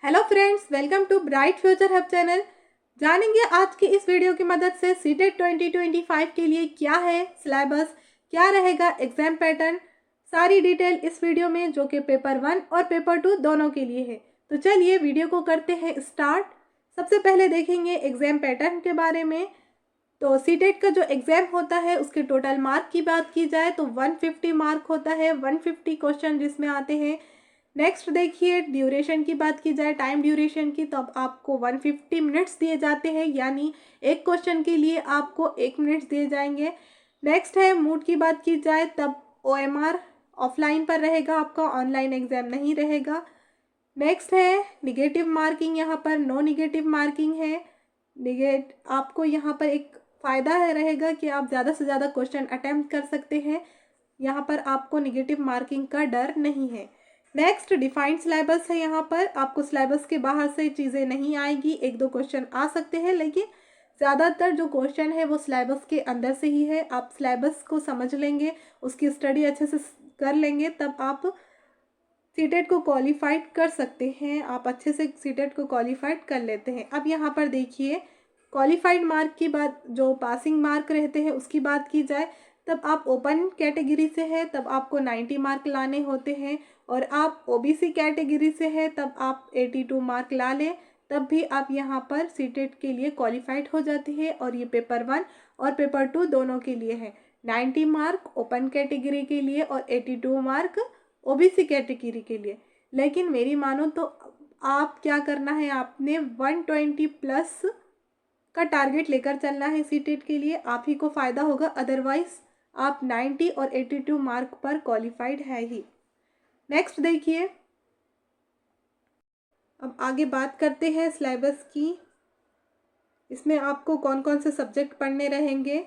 Hello friends, welcome to Bright future Hub channel. जानेंगे आज की इस वीडियो की मदद से सीटेट 2025 के लिए क्या है सिलेबस, क्या रहेगा एग्जाम पैटर्न, सारी डिटेल इस वीडियो में, जो कि पेपर 1 और पेपर 2 दोनों के लिए है। तो चलिए वीडियो को करते हैं स्टार्ट। सबसे पहले देखेंगे एग्जाम पैटर्न के बारे में। तो सीटेट का जो एग्ज़ाम होता है उसके टोटल मार्क की बात की जाए तो 150 मार्क होता है, 150 क्वेश्चन जिसमें आते हैं। नेक्स्ट देखिए ड्यूरेशन की बात की जाए, टाइम ड्यूरेशन की, तो अब आपको 150 मिनट्स दिए जाते हैं, यानी एक क्वेश्चन के लिए आपको 1 मिनट दिए जाएंगे। नेक्स्ट है मूड की बात की जाए, तब OMR ऑफलाइन पर रहेगा, आपका ऑनलाइन एग्ज़ाम नहीं रहेगा। नेक्स्ट है निगेटिव मार्किंग, यहाँ पर नो निगेटिव मार्किंग है। आपको यहाँ पर एक फ़ायदा रहेगा कि आप ज़्यादा से ज़्यादा क्वेश्चन अटेम्प्ट कर सकते हैं, यहाँ पर आपको निगेटिव मार्किंग का डर नहीं है। नेक्स्ट डिफाइंड सिलेबस है, यहाँ पर आपको सिलेबस के बाहर से चीज़ें नहीं आएगी, एक दो क्वेश्चन आ सकते हैं, लेकिन ज़्यादातर जो क्वेश्चन है वो सिलेबस के अंदर से ही है। आप सिलेबस को समझ लेंगे, उसकी स्टडी अच्छे से कर लेंगे, तब आप सीटेट को क्वालिफाइड कर सकते हैं। आप अच्छे से सीटेट को क्वालिफाइड कर लेते हैं। अब यहाँ पर देखिए क्वालिफाइड मार्क की बात, जो पासिंग मार्क रहते हैं उसकी बात की जाए, तब आप ओपन कैटेगरी से है तब आपको 90 मार्क लाने होते हैं, और आप OBC कैटेगरी से है तब आप 82 मार्क ला लें, तब भी आप यहाँ पर सीटेट के लिए क्वालिफाइड हो जाते हैं। और ये पेपर 1 और पेपर 2 दोनों के लिए है। 90 मार्क ओपन कैटेगरी के लिए और 82 मार्क OBC कैटेगरी के लिए। लेकिन मेरी मानो तो आप क्या करना है, आपने 120 प्लस का टारगेट लेकर चलना है सीटेट के लिए, आप ही को फ़ायदा होगा, अदरवाइज आप 90 और 82 मार्क पर क्वालिफाइड है ही। नेक्स्ट देखिए, अब आगे बात करते हैं सिलेबस की। इसमें आपको कौन कौन से सब्जेक्ट पढ़ने रहेंगे,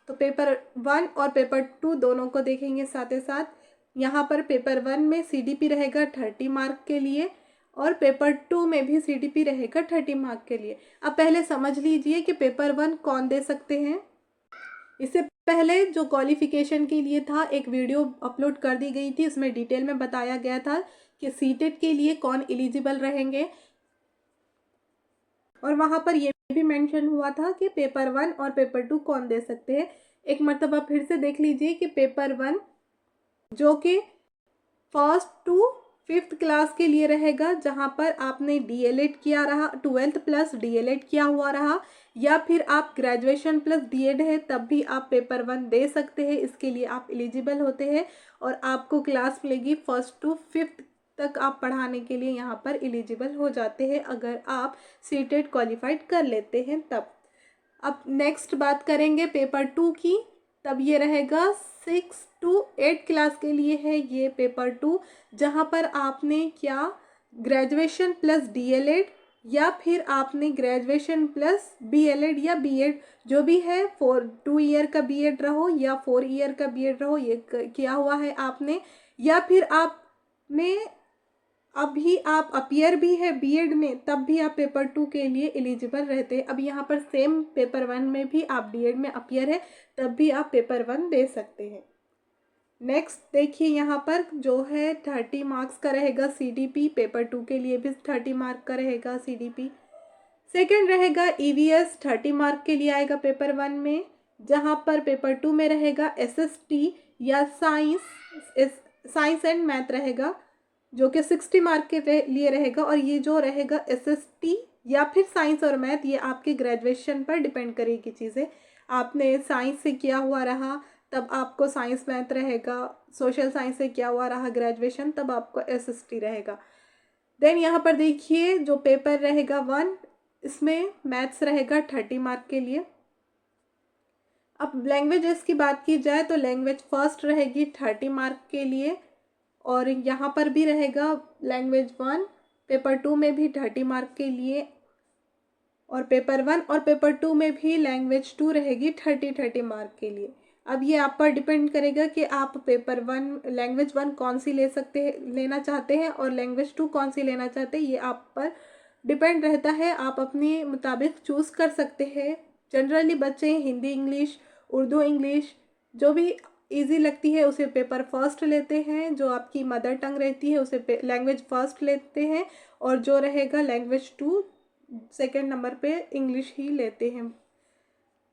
तो पेपर 1 और पेपर 2 दोनों को देखेंगे साथ ही साथ। यहाँ पर पेपर 1 में CDP रहेगा 30 मार्क के लिए, और पेपर 2 में भी CDP रहेगा 30 मार्क के लिए। अब पहले समझ लीजिए कि पेपर 1 कौन दे सकते हैं। इससे पहले जो क्वालिफिकेशन के लिए था, एक वीडियो अपलोड कर दी गई थी, उसमें डिटेल में बताया गया था कि सीटेट के लिए कौन एलिजिबल रहेंगे, और वहाँ पर ये भी मेंशन हुआ था कि पेपर 1 और पेपर 2 कौन दे सकते हैं। एक मरतबा फिर से देख लीजिए कि पेपर 1 जो कि फर्स्ट टू 5th क्लास के लिए रहेगा, जहाँ पर आपने DLED किया रहा, 12th प्लस DLED किया हुआ रहा, या फिर आप ग्रेजुएशन प्लस DED है, तब भी आप पेपर 1 दे सकते हैं। इसके लिए आप एलिजिबल होते हैं, और आपको क्लास मिलेगी 1st to 5th तक आप पढ़ाने के लिए यहाँ पर एलिजिबल हो जाते हैं, अगर आप सीटेट क्वालिफाइड कर लेते हैं तब। अब नेक्स्ट बात करेंगे पेपर 2 की, तब ये रहेगा 6 to 8 क्लास के लिए है ये पेपर 2, जहाँ पर आपने क्या ग्रेजुएशन प्लस DLED, या फिर आपने ग्रेजुएशन प्लस BLED या BEd, जो भी है 2 ईयर का BEd रहो या 4 ईयर का BEd रहो, ये किया हुआ है आपने, या फिर आपने अभी आप अपियर भी है BEd में, तब भी आप पेपर 2 के लिए एलिजिबल रहते हैं। अब यहाँ पर सेम पेपर 1 में भी आप DEd में अपियर है, तब भी आप पेपर 1 दे सकते हैं। नेक्स्ट देखिए, यहाँ पर जो है 30 मार्क्स का रहेगा CDP, पेपर 2 के लिए भी 30 मार्क का रहेगा CDP। सेकेंड रहेगा EVS, 30 मार्क के लिए आएगा पेपर 1 में, जहाँ पर पेपर 2 में रहेगा SST या साइंस एंड मैथ रहेगा, जो कि 60 मार्क के लिए रहेगा। और ये जो रहेगा SST या फिर साइंस और मैथ, ये आपके ग्रेजुएशन पर डिपेंड करेगी चीज़ें। आपने साइंस से किया हुआ रहा तब आपको साइंस मैथ रहेगा, सोशल साइंस से किया हुआ रहा ग्रेजुएशन तब आपको SST रहेगा। देन यहाँ पर देखिए जो पेपर रहेगा 1, इसमें मैथ्स रहेगा 30 मार्क के लिए। अब लैंग्वेजेस की बात की जाए तो लैंग्वेज फर्स्ट रहेगी 30 मार्क के लिए, और यहाँ पर भी रहेगा लैंग्वेज 1 पेपर 2 में भी 30 मार्क के लिए, और पेपर 1 और पेपर 2 में भी लैंग्वेज 2 रहेगी 30 मार्क के लिए। अब ये आप पर डिपेंड करेगा कि आप पेपर 1 लैंग्वेज 1 कौन सी लेना चाहते हैं, और लैंग्वेज 2 कौन सी लेना चाहते हैं, ये आप पर डिपेंड रहता है। आप अपने मुताबिक चूज़ कर सकते हैं। जनरली बच्चे हिंदी इंग्लिश, उर्दू इंग्लिश, जो भी इजी लगती है उसे पेपर फर्स्ट लेते हैं, जो आपकी मदर टंग रहती है उसे लैंग्वेज फर्स्ट लेते हैं, और जो रहेगा लैंग्वेज 2 सेकेंड नंबर पे इंग्लिश ही लेते हैं।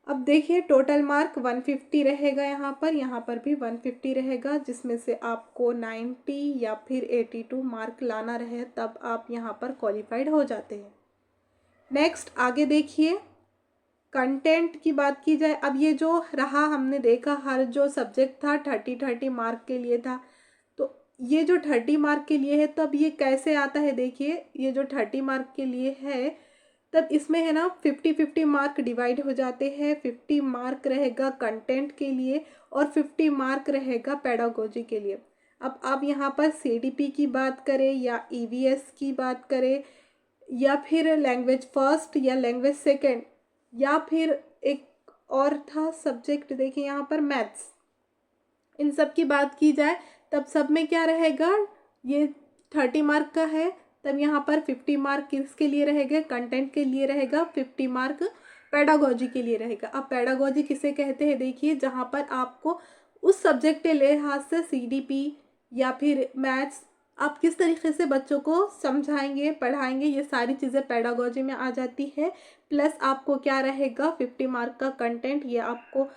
अब देखिए टोटल मार्क 150 रहेगा, यहाँ पर भी 150 रहेगा, जिसमें से आपको 90 या फिर 82 मार्क लाना रहे, तब आप यहाँ पर क्वालिफाइड हो जाते हैं। नेक्स्ट आगे देखिए, कंटेंट की बात की जाए। अब ये जो रहा, हमने देखा हर जो सब्जेक्ट था 30 मार्क के लिए था, तो ये जो 30 मार्क के लिए है तब ये कैसे आता है, देखिए ये जो 30 मार्क के लिए है तब इसमें है ना 50-50 मार्क डिवाइड हो जाते हैं। 50 मार्क रहेगा कंटेंट के लिए और 50 मार्क रहेगा पेडागोजी के लिए। अब आप यहाँ पर सीडीपी की बात करें या ईवीएस की बात करें या फिर लैंग्वेज फर्स्ट या लैंग्वेज सेकेंड या फिर एक और था सब्जेक्ट, देखिए यहाँ पर मैथ्स, इन सब की बात की जाए तब सब में क्या रहेगा, ये 30 मार्क का है, तब यहाँ पर 50 मार्क किसके लिए रहेगा, कंटेंट के लिए रहेगा, 50 मार्क पेडागोजी के लिए रहेगा। अब पेडागोजी किसे कहते हैं, देखिए जहाँ पर आपको उस सब्जेक्ट के लिहाज से सीडीपी या फिर मैथ्स आप किस तरीके से बच्चों को समझाएंगे पढ़ाएंगे, ये सारी चीज़ें पेडागोजी में आ जाती है। प्लस आपको क्या रहेगा, 50 मार्क का कंटेंट ये आपको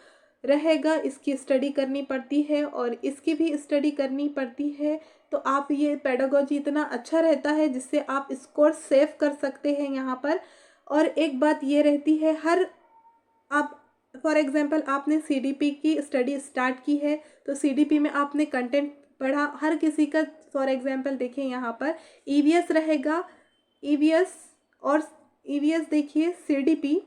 रहेगा, इसकी स्टडी करनी पड़ती है और इसकी भी स्टडी करनी पड़ती है। तो आप ये पेडागोजी इतना अच्छा रहता है जिससे आप स्कोर सेव कर सकते हैं यहाँ पर। और एक बात ये रहती है, हर आप फॉर एग्जांपल आपने सीडीपी की स्टडी स्टार्ट की है तो सीडीपी में आपने कंटेंट पढ़ा, हर किसी का फॉर एग्जांपल देखिए यहाँ पर ईवीएस रहेगा, ईवीएस और ईवीएस देखिए CDP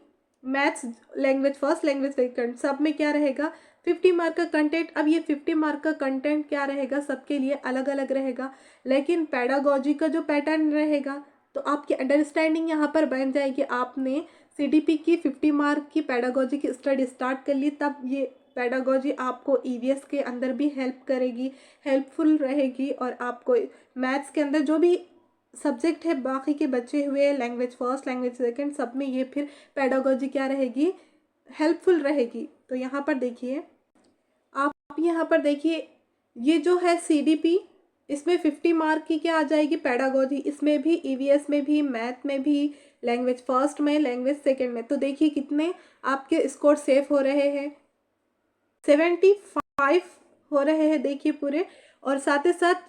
maths language first language second सब में क्या रहेगा 50 मार्क का कंटेंट। अब ये 50 मार्क का कंटेंट क्या रहेगा, सबके लिए अलग अलग रहेगा, लेकिन पेडागोजी का जो पैटर्न रहेगा तो आपकी अंडरस्टैंडिंग यहाँ पर बन जाएगी। आपने सीडीपी की 50 मार्क की पेडागोजी की स्टडी स्टार्ट कर ली, तब ये पेडागोजी आपको ईवीएस के अंदर भी हेल्प करेगी, हेल्पफुल रहेगी, और आपको मैथ्स के अंदर जो भी सब्जेक्ट है बाकी के बचे हुए लैंग्वेज फर्स्ट लैंग्वेज सेकंड सब में ये फिर पेडागोजी क्या रहेगी, हेल्पफुल रहेगी। तो यहाँ पर देखिए आप यहाँ पर देखिए ये जो है सीडीपी इसमें 50 मार्क की क्या आ जाएगी पेडागोजी, इसमें भी ईवीएस में भी मैथ में भी लैंग्वेज फर्स्ट में लैंग्वेज सेकंड में। तो देखिए कितने आपके स्कोर सेव हो रहे हैं, 75 हो रहे हैं देखिए पूरे। और साथ ही साथ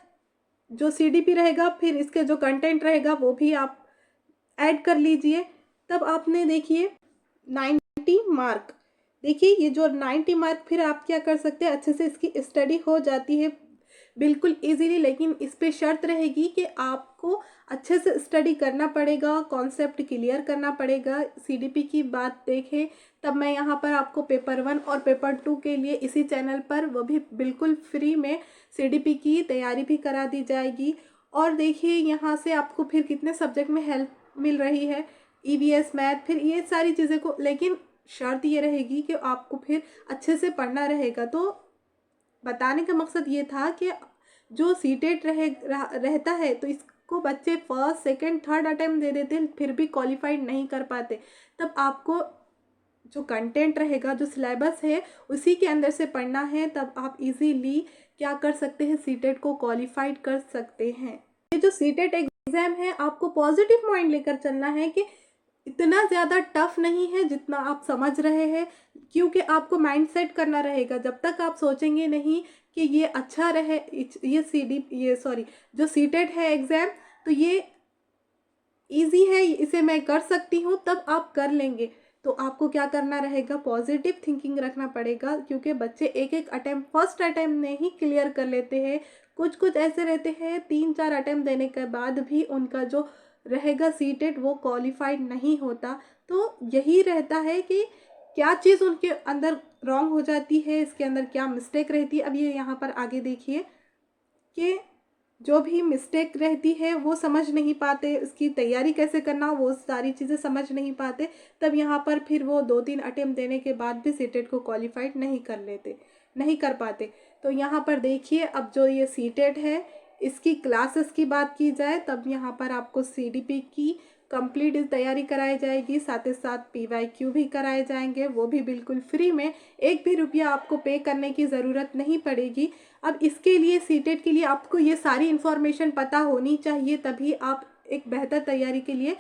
जो सीडीपी रहेगा फिर इसके जो कंटेंट रहेगा वो भी आप ऐड कर लीजिए, तब आपने देखिए 90 मार्क। देखिए ये जो 90 मार्क फिर आप क्या कर सकते हैं, अच्छे से इसकी स्टडी हो जाती है बिल्कुल इजीली, लेकिन इस पे शर्त रहेगी कि आपको अच्छे से स्टडी करना पड़ेगा, कॉन्सेप्ट क्लियर करना पड़ेगा। सीडीपी की बात देखें तब मैं यहाँ पर आपको पेपर 1 और पेपर 2 के लिए इसी चैनल पर वो भी बिल्कुल फ्री में सीडीपी की तैयारी भी करा दी जाएगी। और देखिए यहाँ से आपको फिर कितने सब्जेक्ट में हेल्प मिल रही है, ईवीएस मैथ फिर ये सारी चीज़ें को, लेकिन शर्त ये रहेगी कि आपको फिर अच्छे से पढ़ना रहेगा। तो बताने का मकसद ये था कि जो सीटेट रहता है तो इसको बच्चे फर्स्ट सेकंड थर्ड अटेम्प्ट दे देते हैं फिर भी क्वालिफाइड नहीं कर पाते, तब आपको जो कंटेंट रहेगा जो सिलेबस है उसी के अंदर से पढ़ना है, तब आप इजीली क्या कर सकते हैं, सीटेट को क्वालिफाइड कर सकते हैं। ये जो सीटेट एग्ज़ाम है आपको पॉजिटिव माइंड लेकर चलना है कि इतना ज़्यादा टफ नहीं है जितना आप समझ रहे हैं, क्योंकि आपको माइंड सेट करना रहेगा। जब तक आप सोचेंगे नहीं कि ये अच्छा रहे, ये जो सीटेट है एग्ज़ाम तो ये इजी है, इसे मैं कर सकती हूँ, तब आप कर लेंगे। तो आपको क्या करना रहेगा, पॉजिटिव थिंकिंग रखना पड़ेगा, क्योंकि बच्चे एक एक अटैम्प्ट फर्स्ट अटैम्प्ट में ही क्लियर कर लेते हैं। कुछ कुछ ऐसे रहते हैं 3-4 अटैम्प्ट देने के बाद भी उनका जो रहेगा सीटेट वो क्वालिफाइड नहीं होता। तो यही रहता है कि क्या चीज़ उनके अंदर रॉन्ग हो जाती है, इसके अंदर क्या मिस्टेक रहती है। अब ये यहाँ पर आगे देखिए कि जो भी मिस्टेक रहती है वो समझ नहीं पाते, इसकी तैयारी कैसे करना वो सारी चीज़ें समझ नहीं पाते, तब यहाँ पर फिर वो 2-3 अटेम्प्ट देने के बाद भी सीटेट को क्वालिफाइड नहीं कर पाते। तो यहाँ पर देखिए अब जो ये सीटेट है इसकी क्लासेस की बात की जाए तब यहाँ पर आपको CDP की कंप्लीट तैयारी कराई जाएगी, साथ ही साथ PYQ भी कराए जाएंगे, वो भी बिल्कुल फ्री में, एक भी रुपया आपको पे करने की ज़रूरत नहीं पड़ेगी। अब इसके लिए सीटेट के लिए आपको ये सारी इन्फॉर्मेशन पता होनी चाहिए, तभी आप एक बेहतर तैयारी के लिए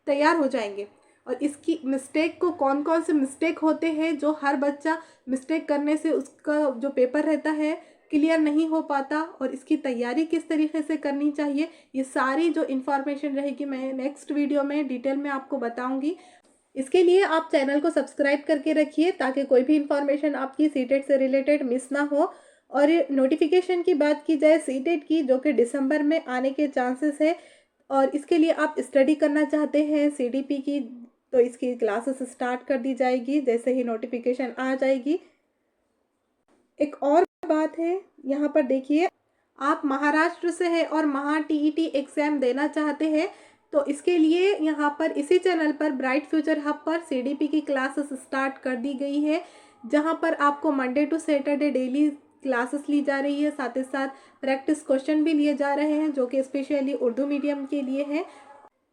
तैयार हो जाएंगे। और इसकी मिस्टेक को कौन कौन से मिस्टेक होते हैं जो हर बच्चा मिस्टेक करने से उसका जो पेपर रहता है क्लियर नहीं हो पाता, और इसकी तैयारी किस तरीके से करनी चाहिए, ये सारी जो इन्फॉर्मेशन रहेगी मैं नेक्स्ट वीडियो में डिटेल में आपको बताऊंगी। इसके लिए आप चैनल को सब्सक्राइब करके रखिए ताकि कोई भी इन्फॉर्मेशन आपकी सीटेट से रिलेटेड मिस ना हो। और नोटिफिकेशन की बात की जाए सीटेट की, जो कि दिसंबर में आने के चांसेस है, और इसके लिए आप स्टडी करना चाहते हैं CDP की, तो इसकी क्लासेस स्टार्ट कर दी जाएगी जैसे ही नोटिफिकेशन आ जाएगी। एक और बात है, यहाँ पर देखिए, आप महाराष्ट्र से है और महा TET एग्ज़ाम देना चाहते हैं, तो इसके लिए यहाँ पर इसी चैनल पर ब्राइट फ्यूचर हब पर CDP की क्लासेस स्टार्ट कर दी गई है, जहाँ पर आपको Monday to Saturday daily classes ली जा रही है, साथ ही साथ प्रैक्टिस क्वेश्चन भी लिए जा रहे हैं जो कि स्पेशली उर्दू मीडियम के लिए हैं।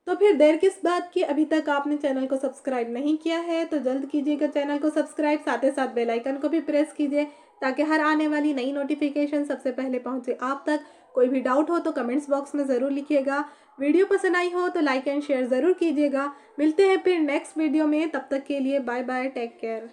तो फिर देर किस बात की, अभी तक आपने चैनल को सब्सक्राइब नहीं किया है तो जल्द कीजिएगा चैनल को सब्सक्राइब, साथ ही साथ बेल आइकन को भी प्रेस कीजिए ताकि हर आने वाली नई नोटिफिकेशन सबसे पहले पहुंचे आप तक। कोई भी डाउट हो तो कमेंट्स बॉक्स में ज़रूर लिखिएगा। वीडियो पसंद आई हो तो लाइक एंड शेयर ज़रूर कीजिएगा। मिलते हैं फिर नेक्स्ट वीडियो में, तब तक के लिए बाय बाय, टेक केयर।